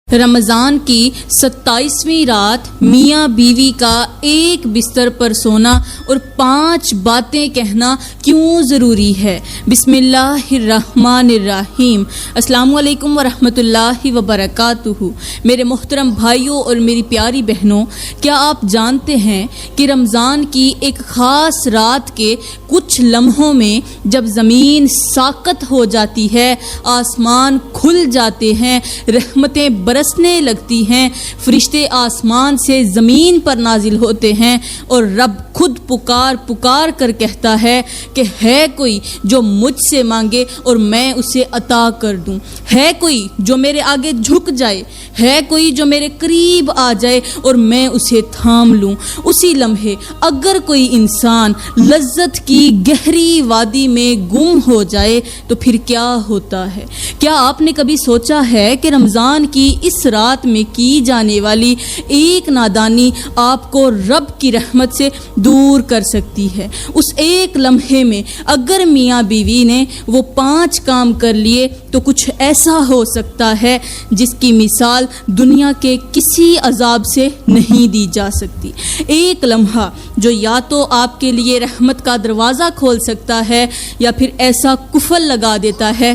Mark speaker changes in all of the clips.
Speaker 1: رمضان کی 27ویں رات میاں بیوی کا ایک بستر پر سونا اور 5 باتیں کہنا کیوں ضروری ہے؟ بسم اللہ الرحمن الرحیم۔ السلام علیکم ورحمۃ اللہ وبرکاتہ۔ میرے محترم بھائیوں اور میری پیاری بہنوں، کیا آپ جانتے ہیں کہ رمضان کی ایک خاص رات کے کچھ لمحوں میں جب زمین ساکت ہو جاتی ہے، آسمان کھل جاتے ہیں، رحمتیں برسنے لگتی ہیں، فرشتے آسمان سے زمین پر نازل ہوتے ہیں اور رب خود پکار کر کہتا ہے کہ ہے کوئی جو مجھ سے مانگے اور میں اسے عطا کر دوں، ہے کوئی جو میرے آگے جھک جائے، ہے کوئی جو میرے قریب آ جائے اور میں اسے تھام لوں۔ اسی لمحے اگر کوئی انسان لذت کی گہری وادی میں گم ہو جائے تو پھر کیا ہوتا ہے؟ کیا آپ نے کبھی سوچا ہے کہ رمضان کی اس رات میں کی جانے والی ایک نادانی آپ کو رب کی رحمت سے دور کر سکتی ہے؟ اس ایک لمحے میں اگر میاں بیوی نے وہ 5 کام کر لیے تو کچھ ایسا ہو سکتا ہے جس کی مثال دنیا کے کسی عذاب سے نہیں دی جا سکتی۔ ایک لمحہ جو یا تو آپ کے لیے رحمت کا دروازہ کھول سکتا ہے یا پھر ایسا قفل لگا دیتا ہے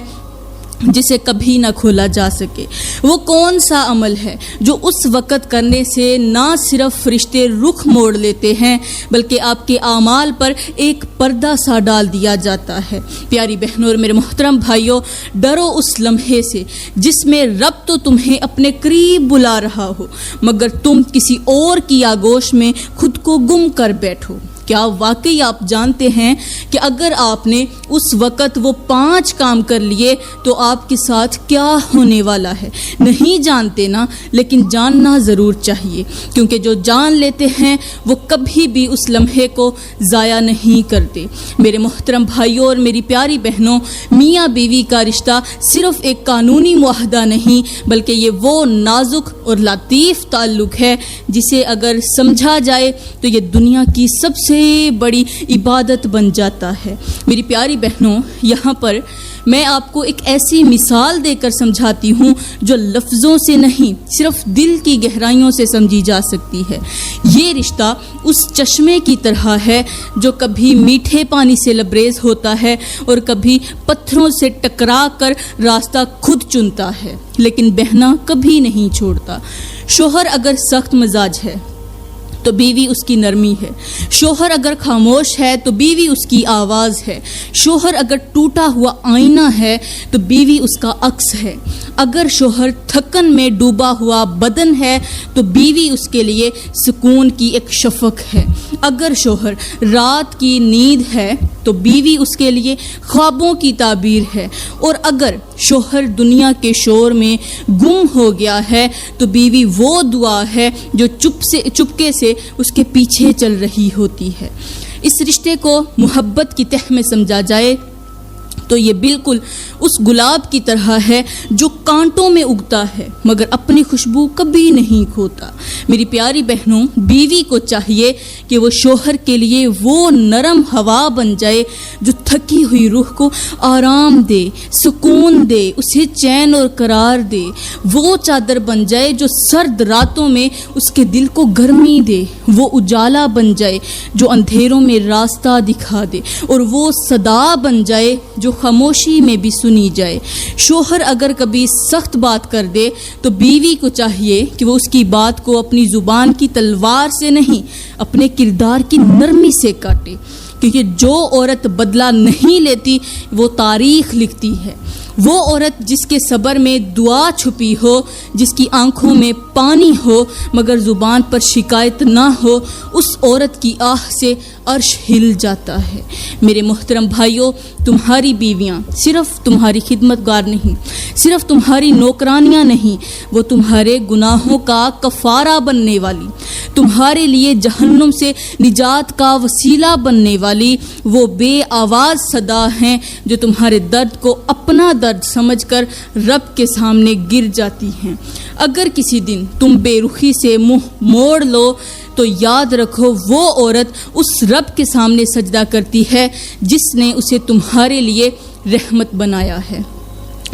Speaker 1: جسے کبھی نہ کھولا جا سکے۔ وہ کون سا عمل ہے جو اس وقت کرنے سے نہ صرف فرشتے رخ موڑ لیتے ہیں بلکہ آپ کے اعمال پر ایک پردہ سا ڈال دیا جاتا ہے؟ پیاری بہنوں اور میرے محترم بھائیوں، ڈرو اس لمحے سے جس میں رب تو تمہیں اپنے قریب بلا رہا ہو مگر تم کسی اور کی آغوش میں خود کو گم کر بیٹھو۔ کیا واقعی آپ جانتے ہیں کہ اگر آپ نے اس وقت وہ 5 کام کر لیے تو آپ کے ساتھ کیا ہونے والا ہے؟ نہیں جانتے نا، لیکن جاننا ضرور چاہیے، کیونکہ جو جان لیتے ہیں وہ کبھی بھی اس لمحے کو ضائع نہیں کرتے۔ میرے محترم بھائیوں اور میری پیاری بہنوں، میاں بیوی کا رشتہ صرف ایک قانونی معاہدہ نہیں بلکہ یہ وہ نازک اور لطیف تعلق ہے جسے اگر سمجھا جائے تو یہ دنیا کی سب سے بڑی عبادت بن جاتا ہے۔ میری پیاری بہنوں، یہاں پر میں آپ کو ایک ایسی مثال دے کر سمجھاتی ہوں جو لفظوں سے نہیں صرف دل کی گہرائیوں سے سمجھی جا سکتی ہے۔ یہ رشتہ اس چشمے کی طرح ہے جو کبھی میٹھے پانی سے لبریز ہوتا ہے اور کبھی پتھروں سے ٹکرا کر راستہ خود چنتا ہے لیکن بہنا کبھی نہیں چھوڑتا۔ شوہر اگر سخت مزاج ہے تو بیوی اس کی نرمی ہے، شوہر اگر خاموش ہے تو بیوی اس کی آواز ہے، شوہر اگر ٹوٹا ہوا آئینہ ہے تو بیوی اس کا عکس ہے، اگر شوہر تھکن میں ڈوبا ہوا بدن ہے تو بیوی اس کے لیے سکون کی ایک شفق ہے، اگر شوہر رات کی نیند ہے تو بیوی اس کے لیے خوابوں کی تعبیر ہے، اور اگر شوہر دنیا کے شور میں گم ہو گیا ہے تو بیوی وہ دعا ہے جو چپکے سے اس کے پیچھے چل رہی ہوتی ہے۔ اس رشتے کو محبت کی تہ میں سمجھا جائے تو یہ بالکل اس گلاب کی طرح ہے جو کانٹوں میں اگتا ہے مگر اپنی خوشبو کبھی نہیں کھوتا۔ میری پیاری بہنوں، بیوی کو چاہیے کہ وہ شوہر کے لیے وہ نرم ہوا بن جائے جو تھکی ہوئی روح کو آرام دے، سکون دے، اسے چین اور قرار دے، وہ چادر بن جائے جو سرد راتوں میں اس کے دل کو گرمی دے، وہ اجالا بن جائے جو اندھیروں میں راستہ دکھا دے، اور وہ صدا بن جائے جو خاموشی میں بھی سنی جائے۔ شوہر اگر کبھی سخت بات کر دے تو بیوی کو چاہیے کہ وہ اس کی بات کو اپنی زبان کی تلوار سے نہیں اپنے کردار کی نرمی سے کاٹے، کیونکہ جو عورت بدلہ نہیں لیتی وہ تاریخ لکھتی ہے۔ وہ عورت جس کے صبر میں دعا چھپی ہو، جس کی آنکھوں میں پانی ہو مگر زبان پر شکایت نہ ہو، اس عورت کی آہ سے عرش ہل جاتا ہے۔ میرے محترم بھائیوں، تمہاری بیویاں صرف تمہاری خدمت گار نہیں، صرف تمہاری نوکرانیاں نہیں، وہ تمہارے گناہوں کا کفارہ بننے والی، تمہارے لیے جہنم سے نجات کا وسیلہ بننے والی وہ بے آواز صدا ہیں جو تمہارے درد کو اپنا درد سمجھ کر رب کے سامنے گر جاتی ہیں۔ اگر کسی دن تم بے رخی سے منہ موڑ لو تو یاد رکھو وہ عورت اس رب کے سامنے سجدہ کرتی ہے جس نے اسے تمہارے لیے رحمت بنایا ہے۔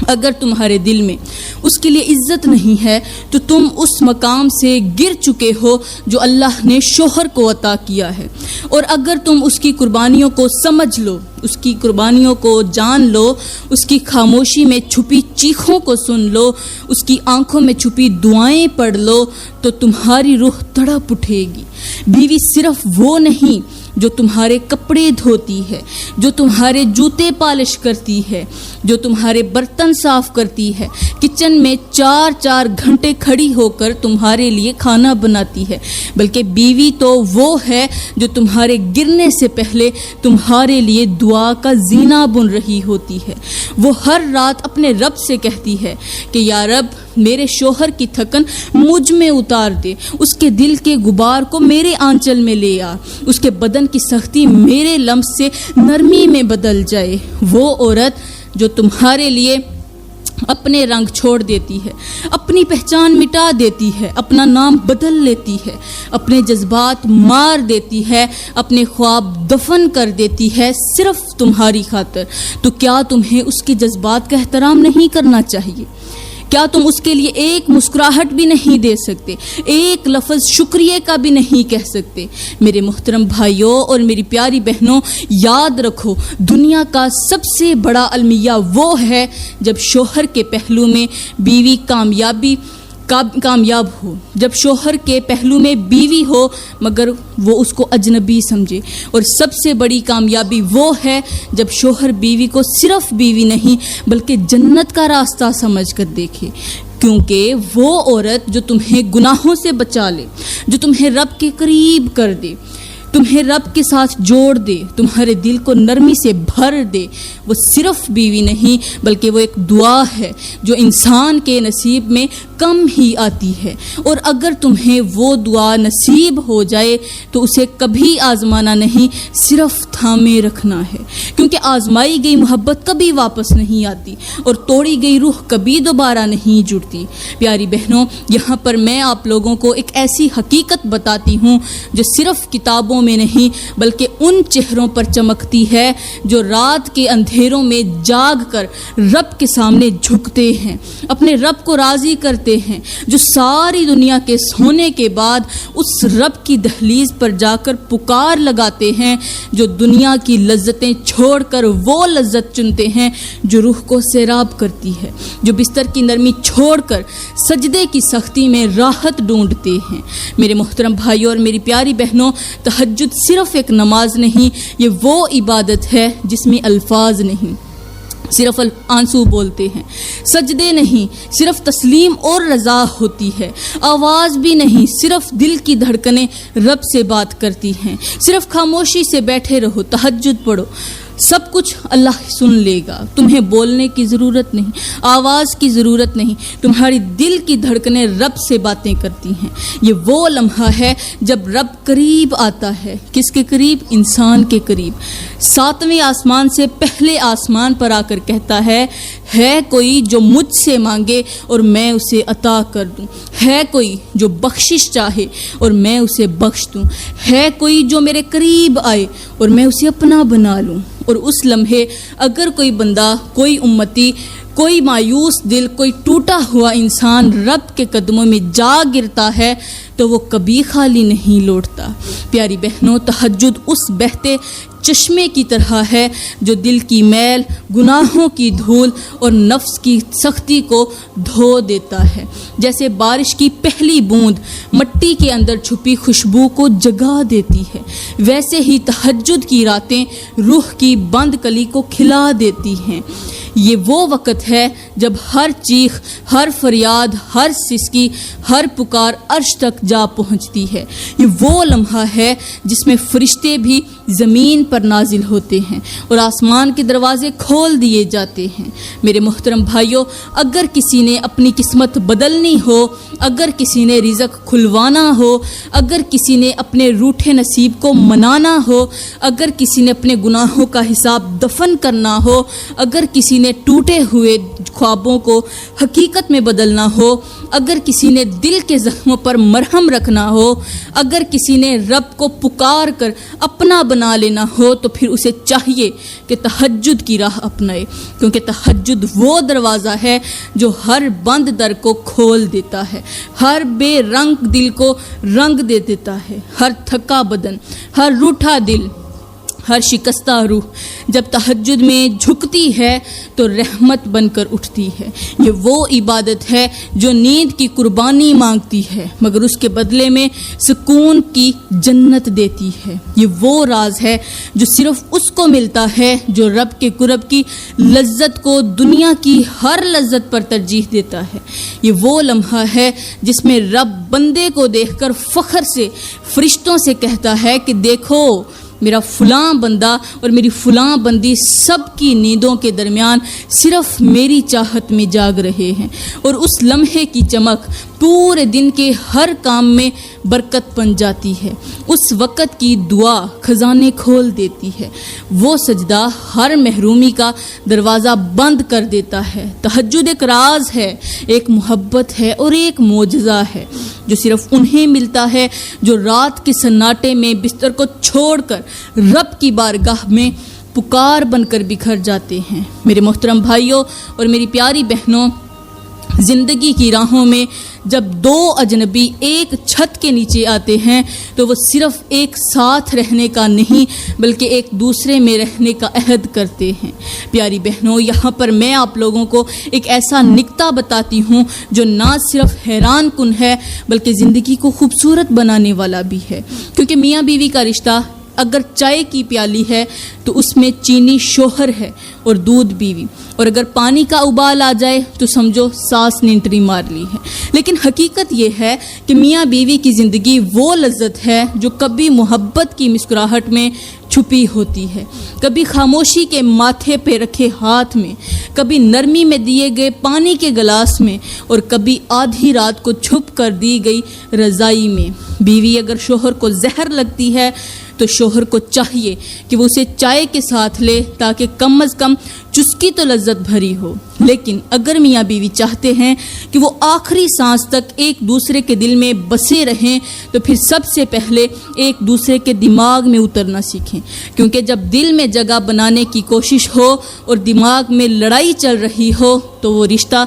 Speaker 1: اگر تمہارے دل میں اس کے لیے عزت نہیں ہے، تو تم اس مقام سے گر چکے ہو جو اللہ نے شوہر کو عطا کیا ہے۔ اور اگر تم اس کی قربانیوں کو سمجھ لو، اس کی قربانیوں کو جان لو، اس کی خاموشی میں چھپی چیخوں کو سن لو، اس کی آنکھوں میں چھپی دعائیں پڑھ لو، تو تمہاری روح تڑپ اٹھے گی۔ بیوی صرف وہ نہیں جو تمہارے کپڑے دھوتی ہے، جو تمہارے جوتے پالش کرتی ہے، جو تمہارے برتن صاف کرتی ہے، کچن میں 4 گھنٹے کھڑی ہو کر تمہارے لیے کھانا بناتی ہے، بلکہ بیوی تو وہ ہے جو تمہارے گرنے سے پہلے تمہارے لیے دعا کا زینہ بن رہی ہوتی ہے۔ وہ ہر رات اپنے رب سے کہتی ہے کہ یا رب میرے شوہر کی تھکن مجھ میں اتار دے، اس کے دل کے غبار کو میرے آنچل میں لے آ، اس کے بدن کی سختی میرے لمس سے نرمی میں بدل جائے۔ وہ عورت جو تمہارے لیے اپنے رنگ چھوڑ دیتی ہے، اپنی پہچان مٹا دیتی ہے، اپنا نام بدل لیتی ہے، اپنے جذبات مار دیتی ہے، اپنے خواب دفن کر دیتی ہے صرف تمہاری خاطر، تو کیا تمہیں اس کے جذبات کا احترام نہیں کرنا چاہیے؟ کیا تم اس کے لیے ایک مسکراہٹ بھی نہیں دے سکتے، ایک لفظ شکریہ کا بھی نہیں کہہ سکتے؟ میرے محترم بھائیوں اور میری پیاری بہنوں، یاد رکھو دنیا کا سب سے بڑا المیہ وہ ہے جب شوہر کے پہلو میں بیوی کامیاب ہو، جب شوہر کے پہلو میں بیوی ہو مگر وہ اس کو اجنبی سمجھے، اور سب سے بڑی کامیابی وہ ہے جب شوہر بیوی کو صرف بیوی نہیں بلکہ جنت کا راستہ سمجھ کر دیکھے، کیونکہ وہ عورت جو تمہیں گناہوں سے بچا لے، جو تمہیں رب کے قریب کر دے، تمہیں رب کے ساتھ جوڑ دے، تمہارے دل کو نرمی سے بھر دے، وہ صرف بیوی نہیں بلکہ وہ ایک دعا ہے جو انسان کے نصیب میں کم ہی آتی ہے، اور اگر تمہیں وہ دعا نصیب ہو جائے تو اسے کبھی آزمانا نہیں، صرف تھامے رکھنا ہے، کیونکہ آزمائی گئی محبت کبھی واپس نہیں آتی اور توڑی گئی روح کبھی دوبارہ نہیں جڑتی۔ پیاری بہنوں، یہاں پر میں آپ لوگوں کو ایک ایسی حقیقت بتاتی ہوں جو صرف کتابوں میں نہیں بلکہ ان چہروں پر چمکتی ہے جو رات کے اندھیروں میں جاگ کر رب کے سامنے جھکتے ہیں، اپنے رب کو راضی کرتے ہیں، جو ساری دنیا کے سونے کے بعد اس رب کی دہلیز پر جا کر پکار لگاتے ہیں، جو دنیا کی لذتیں چھوڑ کر وہ لذت چنتے ہیں جو روح کو سیراب کرتی ہے، جو بستر کی نرمی چھوڑ کر سجدے کی سختی میں راحت ڈھونڈتے ہیں۔ میرے محترم بھائیوں اور میری پیاری بہنوں، تہجد صرف ایک نماز نہیں، یہ وہ عبادت ہے جس میں الفاظ نہیں، صرف آنسو بولتے ہیں، سجدے نہیں، صرف تسلیم اور رضا ہوتی ہے، آواز بھی نہیں، صرف دل کی دھڑکنیں رب سے بات کرتی ہیں، صرف خاموشی سے بیٹھے رہو، تہجد پڑھو، سب کچھ اللہ سن لے گا، تمہیں بولنے کی ضرورت نہیں، آواز کی ضرورت نہیں، تمہاری دل کی دھڑکنیں رب سے باتیں کرتی ہیں۔ یہ وہ لمحہ ہے جب رب قریب آتا ہے، کس کے قریب؟ انسان کے قریب، 7ویں آسمان سے پہلے آسمان پر آ کر کہتا ہے کوئی جو مجھ سے مانگے اور میں اسے عطا کر دوں، ہے کوئی جو بخشش چاہے اور میں اسے بخش دوں، ہے کوئی جو میرے قریب آئے اور میں اسے اپنا بنا لوں۔ اور اس لمحے اگر کوئی بندہ، کوئی امتی، کوئی مایوس دل، کوئی ٹوٹا ہوا انسان رب کے قدموں میں جا گرتا ہے تو وہ کبھی خالی نہیں لوٹتا۔ پیاری بہنوں، تہجد اس بہتے چشمے کی طرح ہے جو دل کی میل، گناہوں کی دھول اور نفس کی سختی کو دھو دیتا ہے، جیسے بارش کی پہلی بوند مٹی کے اندر چھپی خوشبو کو جگا دیتی ہے، ویسے ہی تہجد کی راتیں روح کی بند کلی کو کھلا دیتی ہیں۔ یہ وہ وقت ہے جب ہر چیخ، ہر فریاد، ہر سسکی، ہر پکار عرش تک جا پہنچتی ہے۔ یہ وہ لمحہ ہے جس میں فرشتے بھی زمین پر نازل ہوتے ہیں اور آسمان کے دروازے کھول دیے جاتے ہیں۔ میرے محترم بھائیوں، اگر کسی نے اپنی قسمت بدلنی ہو، اگر کسی نے رزق کھلوانا ہو، اگر کسی نے اپنے روٹھے نصیب کو منانا ہو، اگر کسی نے اپنے گناہوں کا حساب دفن کرنا ہو، اگر کسی نے ٹوٹے ہوئے خوابوں کو حقیقت میں بدلنا ہو، اگر کسی نے دل کے زخموں پر مرہم رکھنا ہو، اگر کسی نے رب کو پکار کر اپنا بنا لینا ہو تو پھر اسے چاہیے کہ تہجد کی راہ اپنائے، کیونکہ تہجد وہ دروازہ ہے جو ہر بند در کو کھول دیتا ہے، ہر بے رنگ دل کو رنگ دے دیتا ہے، ہر تھکا بدن، ہر روٹھا دل، ہر شکستہ روح جب تہجد میں جھکتی ہے تو رحمت بن کر اٹھتی ہے۔ یہ وہ عبادت ہے جو نیند کی قربانی مانگتی ہے مگر اس کے بدلے میں سکون کی جنت دیتی ہے۔ یہ وہ راز ہے جو صرف اس کو ملتا ہے جو رب کے قرب کی لذت کو دنیا کی ہر لذت پر ترجیح دیتا ہے۔ یہ وہ لمحہ ہے جس میں رب بندے کو دیکھ کر فخر سے فرشتوں سے کہتا ہے کہ دیکھو میرا فلاں بندہ اور میری فلاں بندی سب کی نیندوں کے درمیان صرف میری چاہت میں جاگ رہے ہیں، اور اس لمحے کی چمک پورے دن کے ہر کام میں برکت بن جاتی ہے۔ اس وقت کی دعا خزانے کھول دیتی ہے، وہ سجدہ ہر محرومی کا دروازہ بند کر دیتا ہے۔ تہجد ایک راز ہے، ایک محبت ہے اور ایک معجزہ ہے جو صرف انہیں ملتا ہے جو رات کے سناٹے میں بستر کو چھوڑ کر رب کی بارگاہ میں پکار بن کر بکھر جاتے ہیں۔ میرے محترم بھائیوں اور میری پیاری بہنوں، زندگی کی راہوں میں جب دو اجنبی ایک چھت کے نیچے آتے ہیں تو وہ صرف ایک ساتھ رہنے کا نہیں بلکہ ایک دوسرے میں رہنے کا عہد کرتے ہیں۔ پیاری بہنوں، یہاں پر میں آپ لوگوں کو ایک ایسا نکتہ بتاتی ہوں جو نہ صرف حیران کن ہے بلکہ زندگی کو خوبصورت بنانے والا بھی ہے، کیونکہ میاں بیوی کا رشتہ اگر چائے کی پیالی ہے تو اس میں چینی شوہر ہے اور دودھ بیوی، اور اگر پانی کا ابال آ جائے تو سمجھو ساس نے انٹری مار لی ہے۔ لیکن حقیقت یہ ہے کہ میاں بیوی کی زندگی وہ لذت ہے جو کبھی محبت کی مسکراہٹ میں چھپی ہوتی ہے، کبھی خاموشی کے ماتھے پہ رکھے ہاتھ میں، کبھی نرمی میں دیے گئے پانی کے گلاس میں، اور کبھی آدھی رات کو چھپ کر دی گئی رضائی میں۔ بیوی اگر شوہر کو زہر لگتی ہے تو شوہر کو چاہیے کہ وہ اسے چائے کے ساتھ لے تاکہ کم از کم چسکی تو لذت بھری ہو۔ لیکن اگر میاں بیوی چاہتے ہیں کہ وہ آخری سانس تک ایک دوسرے کے دل میں بسے رہیں تو پھر سب سے پہلے ایک دوسرے کے دماغ میں اترنا سیکھیں، کیونکہ جب دل میں جگہ بنانے کی کوشش ہو اور دماغ میں لڑائی چل رہی ہو تو وہ رشتہ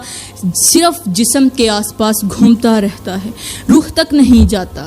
Speaker 1: صرف جسم کے آس پاس گھومتا رہتا ہے، روح تک نہیں جاتا۔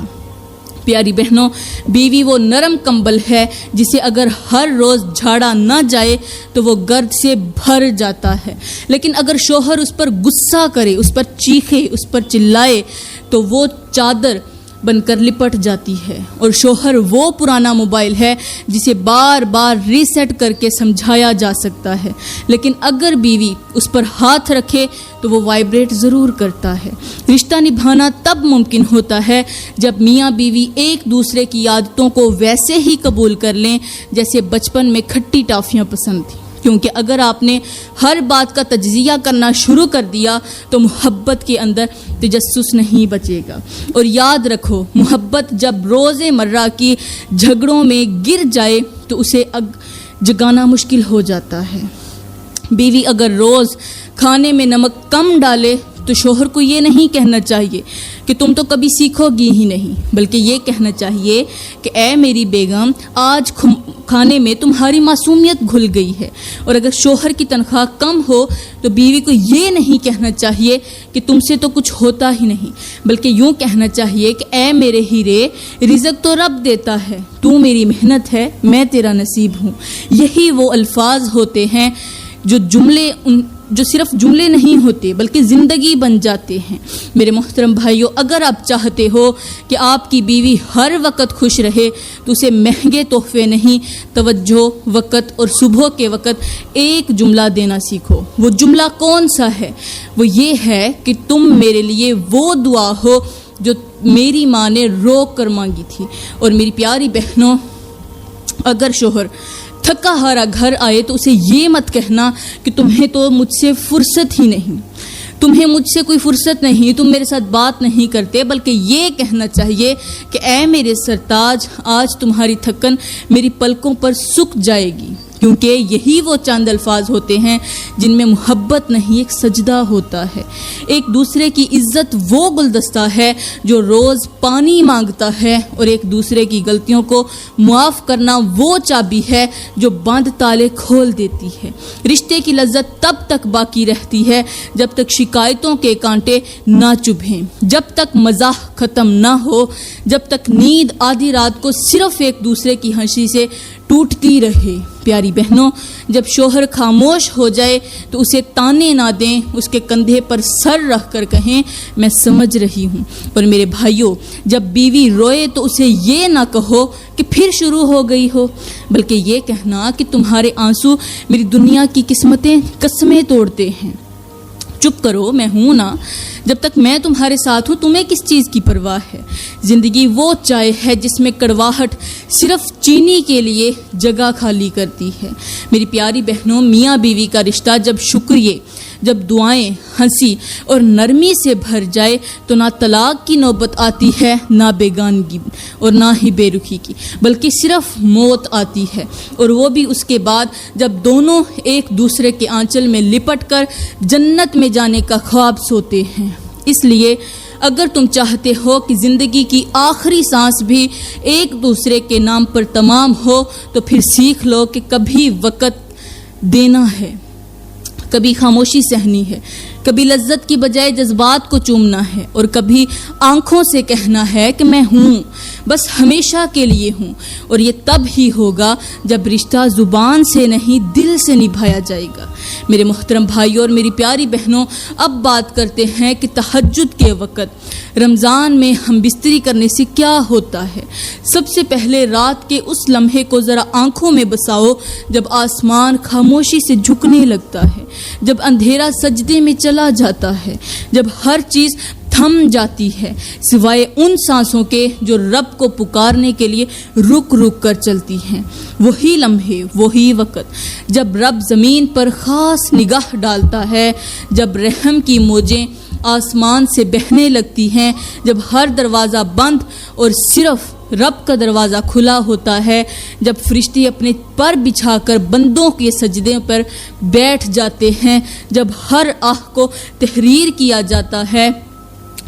Speaker 1: پیاری بہنوں، بیوی وہ نرم کمبل ہے جسے اگر ہر روز جھاڑا نہ جائے تو وہ گرد سے بھر جاتا ہے، لیکن اگر شوہر اس پر غصہ کرے، اس پر چیخے، اس پر چلائے تو وہ چادر بن کر لپٹ جاتی ہے، اور شوہر وہ پرانا موبائل ہے جسے بار بار ریسیٹ کر کے سمجھایا جا سکتا ہے، لیکن اگر بیوی اس پر ہاتھ رکھے تو وہ وائبریٹ ضرور کرتا ہے۔ رشتہ نبھانا تب ممکن ہوتا ہے جب میاں بیوی ایک دوسرے کی عادتوں کو ویسے ہی قبول کر لیں جیسے بچپن میں کھٹی ٹافیاں پسند تھیں، کیونکہ اگر آپ نے ہر بات کا تجزیہ کرنا شروع کر دیا تو محبت کے اندر تجسس نہیں بچے گا۔ اور یاد رکھو، محبت جب روز مرہ کی جھگڑوں میں گر جائے تو اسے جگانا مشکل ہو جاتا ہے۔ بیوی اگر روز کھانے میں نمک کم ڈالے تو شوہر کو یہ نہیں کہنا چاہیے کہ تم تو کبھی سیکھو گی ہی نہیں، بلکہ یہ کہنا چاہیے کہ اے میری بیگم، آج کھانے میں تمہاری معصومیت گھل گئی ہے۔ اور اگر شوہر کی تنخواہ کم ہو تو بیوی کو یہ نہیں کہنا چاہیے کہ تم سے تو کچھ ہوتا ہی نہیں، بلکہ یوں کہنا چاہیے کہ اے میرے ہیرے، رزق تو رب دیتا ہے، تو میری محنت ہے، میں تیرا نصیب ہوں۔ یہی وہ الفاظ ہوتے ہیں جو صرف جملے نہیں ہوتے بلکہ زندگی بن جاتے ہیں۔ میرے محترم بھائیوں، اگر آپ چاہتے ہو کہ آپ کی بیوی ہر وقت خوش رہے تو اسے مہنگے تحفے نہیں، توجہ، وقت اور صبح کے وقت ایک جملہ دینا سیکھو۔ وہ جملہ کون سا ہے؟ وہ یہ ہے کہ تم میرے لیے وہ دعا ہو جو میری ماں نے رو کر مانگی تھی۔ اور میری پیاری بہنوں، اگر شوہر تھکا ہارا گھر آئے تو اسے یہ مت کہنا کہ تمہیں تو مجھ سے فرصت ہی نہیں، تمہیں مجھ سے کوئی فرصت نہیں، تم میرے ساتھ بات نہیں کرتے، بلکہ یہ کہنا چاہیے کہ اے میرے سرتاج، آج تمہاری تھکن میری پلکوں پر سک جائے گی، کیونکہ یہی وہ چند الفاظ ہوتے ہیں جن میں محبت نہیں ایک سجدہ ہوتا ہے۔ ایک دوسرے کی عزت وہ گلدستہ ہے جو روز پانی مانگتا ہے، اور ایک دوسرے کی غلطیوں کو معاف کرنا وہ چابی ہے جو بند تالے کھول دیتی ہے۔ رشتے کی لذت تب تک باقی رہتی ہے جب تک شکایتوں کے کانٹے نہ چبھیں، جب تک مزاح ختم نہ ہو، جب تک نیند آدھی رات کو صرف ایک دوسرے کی ہنسی سے ٹوٹتی رہے۔ پیاری بہنوں، جب شوہر خاموش ہو جائے تو اسے تانے نہ دیں، اس کے کندھے پر سر رکھ کر کہیں میں سمجھ رہی ہوں۔ اور میرے بھائیوں، جب بیوی روئے تو اسے یہ نہ کہو کہ پھر شروع ہو گئی ہو، بلکہ یہ کہنا کہ تمہارے آنسو میری دنیا کی قسمیں توڑتے ہیں۔ چپ کرو، میں ہوں نا، جب تک میں تمہارے ساتھ ہوں تمہیں کس چیز کی پرواہ ہے؟ زندگی وہ چائے ہے جس میں کڑواہٹ صرف چینی کے لیے جگہ خالی کرتی ہے۔ میری پیاری بہنوں، میاں بیوی کا رشتہ جب شکریہ، جب دعائیں، ہنسی اور نرمی سے بھر جائے تو نہ طلاق کی نوبت آتی ہے، نہ بیگانگی اور نہ ہی بے رخی کی، بلکہ صرف موت آتی ہے، اور وہ بھی اس کے بعد جب دونوں ایک دوسرے کے آنچل میں لپٹ کر جنت میں جانے کا خواب سوتے ہیں۔ اس لیے اگر تم چاہتے ہو کہ زندگی کی آخری سانس بھی ایک دوسرے کے نام پر تمام ہو تو پھر سیکھ لو کہ کبھی وقت دینا ہے، کبھی خاموشی سہنی ہے، کبھی لذت کی بجائے جذبات کو چومنا ہے، اور کبھی آنکھوں سے کہنا ہے کہ میں ہوں، بس ہمیشہ کے لیے ہوں۔ اور یہ تب ہی ہوگا جب رشتہ زبان سے نہیں دل سے نبھایا جائے گا۔ میرے محترم بھائیوں اور میری پیاری بہنوں، اب بات کرتے ہیں کہ تہجد کے وقت رمضان میں ہم بستری کرنے سے کیا ہوتا ہے۔ سب سے پہلے رات کے اس لمحے کو ذرا آنکھوں میں بساؤ جب آسمان خاموشی سے جھکنے لگتا ہے، جب اندھیرا سجدے میں چلا جاتا ہے، جب ہر چیز تھم جاتی ہے سوائے ان سانسوں کے جو رب کو پکارنے کے لیے رک رک کر چلتی ہیں۔ وہی لمحے، وہی وقت جب رب زمین پر خاص نگاہ ڈالتا ہے، جب رحم کی موجیں آسمان سے بہنے لگتی ہیں، جب ہر دروازہ بند اور صرف رب کا دروازہ کھلا ہوتا ہے، جب فرشتے اپنے پر بچھا کر بندوں کے سجدے پر بیٹھ جاتے ہیں، جب ہر آہ کو تحریر کیا جاتا ہے،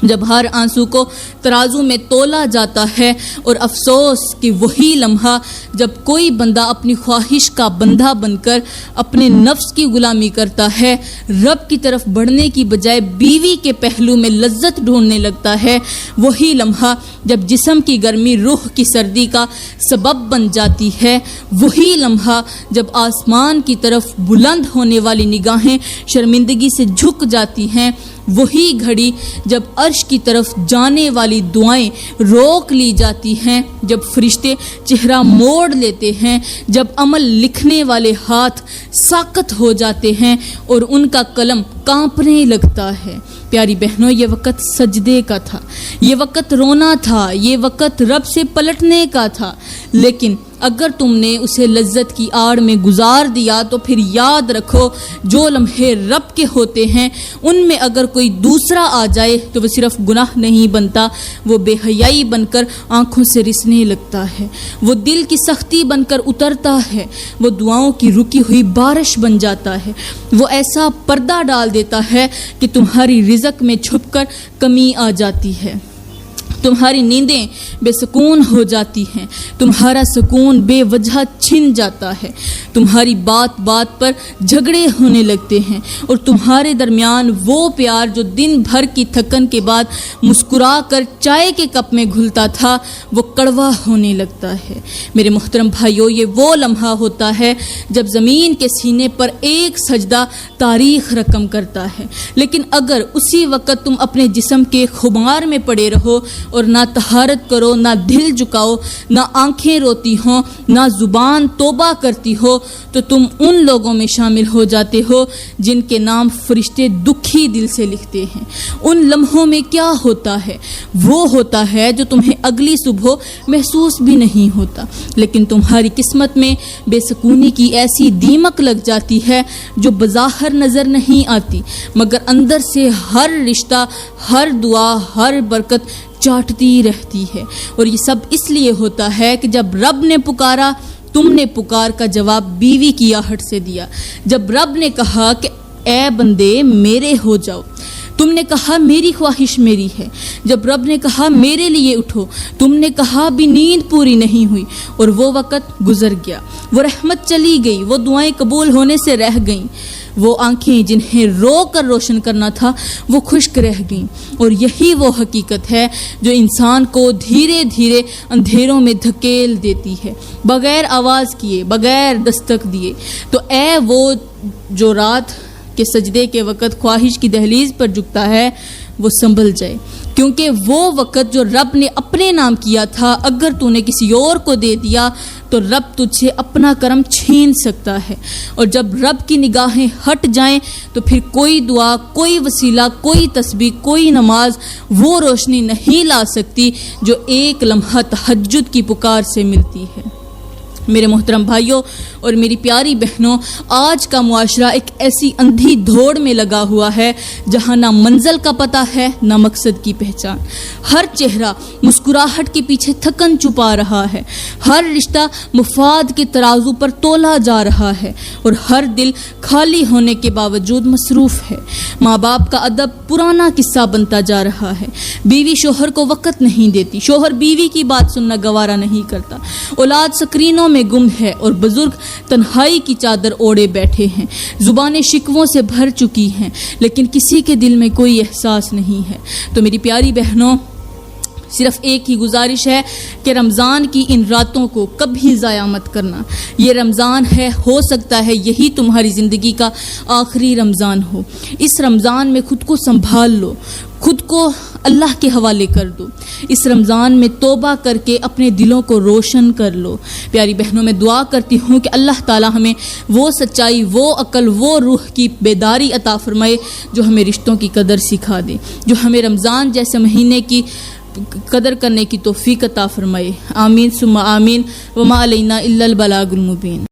Speaker 1: جب ہر آنسو کو ترازو میں تولا جاتا ہے، اور افسوس کہ وہی لمحہ جب کوئی بندہ اپنی خواہش کا بندہ بن کر اپنے نفس کی غلامی کرتا ہے، رب کی طرف بڑھنے کی بجائے بیوی کے پہلو میں لذت ڈھونڈنے لگتا ہے، وہی لمحہ جب جسم کی گرمی روح کی سردی کا سبب بن جاتی ہے، وہی لمحہ جب آسمان کی طرف بلند ہونے والی نگاہیں شرمندگی سے جھک جاتی ہیں، وہی گھڑی جب عرش کی طرف جانے والی دعائیں روک لی جاتی ہیں، جب فرشتے چہرہ موڑ لیتے ہیں، جب عمل لکھنے والے ہاتھ ساکت ہو جاتے ہیں اور ان کا قلم کانپنے لگتا ہے۔ پیاری بہنوں، یہ وقت سجدے کا تھا، یہ وقت رونا تھا، یہ وقت رب سے پلٹنے کا تھا، لیکن اگر تم نے اسے لذت کی آڑ میں گزار دیا تو پھر یاد رکھو جو لمحے رب کے ہوتے ہیں ان میں اگر کوئی دوسرا آ جائے تو وہ صرف گناہ نہیں بنتا، وہ بے حیائی بن کر آنکھوں سے رسنے لگتا ہے، وہ دل کی سختی بن کر اترتا ہے، وہ دعاؤں کی رکی ہوئی بارش بن جاتا ہے، وہ ایسا پردہ ڈال دیتا ہے کہ تمہاری رزق میں چھپ کر کمی آ جاتی ہے، تمہاری نیندیں بے سکون ہو جاتی ہیں، تمہارا سکون بے وجہ چھن جاتا ہے، تمہاری بات بات پر جھگڑے ہونے لگتے ہیں، اور تمہارے درمیان وہ پیار جو دن بھر کی تھکن کے بعد مسکرا کر چائے کے کپ میں گھلتا تھا وہ کڑوا ہونے لگتا ہے۔ میرے محترم بھائیوں، یہ وہ لمحہ ہوتا ہے جب زمین کے سینے پر ایک سجدہ تاریخ رقم کرتا ہے، لیکن اگر اسی وقت تم اپنے جسم کے خمار میں پڑے رہو اور نہ طہارت کرو، نہ دل جھکاؤ، نہ آنکھیں روتی ہوں، نہ زبان توبہ کرتی ہو، تو تم ان لوگوں میں شامل ہو جاتے ہو جن کے نام فرشتے دکھی دل سے لکھتے ہیں۔ ان لمحوں میں کیا ہوتا ہے؟ وہ ہوتا ہے جو تمہیں اگلی صبح محسوس بھی نہیں ہوتا، لیکن تمہاری قسمت میں بے سکونی کی ایسی دیمک لگ جاتی ہے جو بظاہر نظر نہیں آتی، مگر اندر سے ہر رشتہ، ہر دعا، ہر برکت چاٹتی رہتی ہے۔ اور یہ سب اس لیے ہوتا ہے کہ جب رب نے پکارا تم نے پکار کا جواب بیوی کی آہٹ سے دیا۔ جب رب نے کہا کہ اے بندے میرے ہو جاؤ، تم نے کہا میری خواہش میری ہے۔ جب رب نے کہا میرے لیے اٹھو، تم نے کہا بھی نیند پوری نہیں ہوئی، اور وہ وقت گزر گیا، وہ رحمت چلی گئی، وہ دعائیں قبول ہونے سے رہ گئیں، وہ آنکھیں جنہیں رو کر روشن کرنا تھا وہ خشک رہ گئیں۔ اور یہی وہ حقیقت ہے جو انسان کو دھیرے دھیرے اندھیروں میں دھکیل دیتی ہے، بغیر آواز کیے، بغیر دستک دیے۔ تو اے وہ جو رات کے سجدے کے وقت خواہش کی دہلیز پر جھکتا ہے، وہ سنبھل جائے، کیونکہ وہ وقت جو رب نے اپنے نام کیا تھا اگر تو نے کسی اور کو دے دیا تو رب تجھ سے اپنا کرم چھین سکتا ہے۔ اور جب رب کی نگاہیں ہٹ جائیں تو پھر کوئی دعا، کوئی وسیلہ، کوئی تسبیح، کوئی نماز وہ روشنی نہیں لا سکتی جو ایک لمحہ تہجد کی پکار سے ملتی ہے۔ میرے محترم بھائیوں اور میری پیاری بہنوں، آج کا معاشرہ ایک ایسی اندھی دوڑ میں لگا ہوا ہے جہاں نہ منزل کا پتہ ہے نہ مقصد کی پہچان۔ ہر چہرہ مسکراہٹ کے پیچھے تھکن چھپا رہا ہے، ہر رشتہ مفاد کے ترازو پر تولا جا رہا ہے، اور ہر دل خالی ہونے کے باوجود مصروف ہے۔ ماں باپ کا ادب پرانا قصہ بنتا جا رہا ہے، بیوی شوہر کو وقت نہیں دیتی، شوہر بیوی کی بات سننا گوارا نہیں کرتا، اولاد سکرینوں میں گم ہے اور بزرگ تنہائی کی چادر اوڑے بیٹھے ہیں، زبانیں شکووں سے بھر چکی ہیں لیکن کسی کے دل میں کوئی احساس نہیں ہے۔ تو میری پیاری بہنوں، صرف ایک ہی گزارش ہے کہ رمضان کی ان راتوں کو کبھی ضائع مت کرنا۔ یہ رمضان ہے، ہو سکتا ہے یہی تمہاری زندگی کا آخری رمضان ہو۔ اس رمضان میں خود کو سنبھال لو، خود کو اللہ کے حوالے کر دو، اس رمضان میں توبہ کر کے اپنے دلوں کو روشن کر لو۔ پیاری بہنوں، میں دعا کرتی ہوں کہ اللہ تعالی ہمیں وہ سچائی، وہ عقل، وہ روح کی بیداری عطا فرمائے جو ہمیں رشتوں کی قدر سکھا دے، جو ہمیں رمضان جیسے مہینے کی قدر کرنے کی توفیق عطا فرمائے۔ آمین ثم آمین، وما علینا الا البلاغ المبین۔